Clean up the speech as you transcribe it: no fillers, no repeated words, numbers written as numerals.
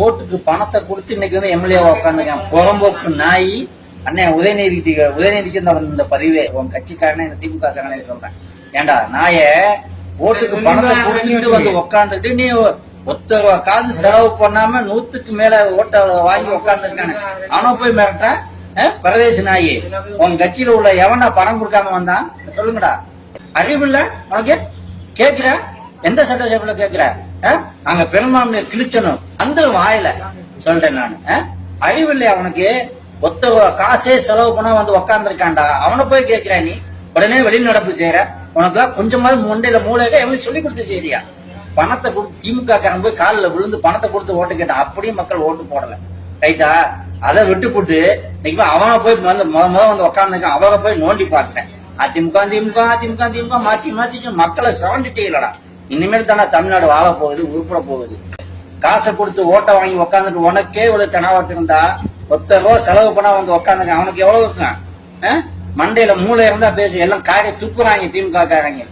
ஓட்டுக்கு பணத்தை கொடுத்து இன்னைக்கு வந்து எம்எல்ஏவா உட்காந்துருக்கேன். புறம்போக்கு நாய் அண்ணன் உதயநிதிக்கு இந்த பதிவே உன் கட்சிக்காரனே இந்த திமுக காரனே சொல்றேன். ஏண்டா நாய ஓட்டுக்கு பணத்தை கொடுத்துட்டு வந்து உட்காந்துட்டு நீ ஒத்த காசு செலவு பண்ணாம 100க்கு மேல ஓட்ட வாங்கி உட்காந்துருக்கானு அவனை போய் மிரட்ட பிரதேச நாயி. உன் கட்சியில உள்ள எவனா பணம் கொடுக்காம வந்தான் சொல்லுங்கடா. அறிவு இல்ல உனக்கு? கேக்குற எந்த சட்டசபையில கேக்குற? அங்க பெரும்பான்மையை கிழிச்சணும் அந்த வாயில சொல்றேன் நான். அறிவு இல்லையா அவனுக்கு? ஒத்த காசே செலவு பண்ண வந்து உக்காந்துருக்கான்டா. அவனை போய் கேட்கிற நீ உடனே வெளிநடப்பு செய்யற. உனக்கு கொஞ்சமாவது முண்டையில மூளையில எவனுக்கு சொல்லி கொடுத்து செய்யறியா? பணத்தை கொடுத்து திமுக காரன் போய் காலில் விழுந்து பணத்தை கொடுத்து ஓட்டு கேட்டான். அப்படியும் மக்கள் ஓட்டு போடல. ரைட்டா? அதை விட்டு போட்டு இன்னைக்கு அவனை போய் வந்து உக்காந்துருக்கான். அவரை போய் நோண்டி பாக்குறேன். அதிமுக மாத்தி மக்களை சவண்டிட்டீங்களா? இனிமேல் தானே தமிழ்நாடு வாழ போகுது, உருப்பட போகுது. காசை கொடுத்து ஓட்ட வாங்கி உக்காந்துட்டு உனக்கே இவ்வளவு கனவாட்டு இருந்தா ₹10 செலவு பண்ணா வந்து உக்காந்துங்க. அவனுக்கு எவ்வளவு இருக்கும்? மண்டையில மூளை இருந்தா பேசு. எல்லாம் காரை துப்புறாங்க திமுக காரங்க.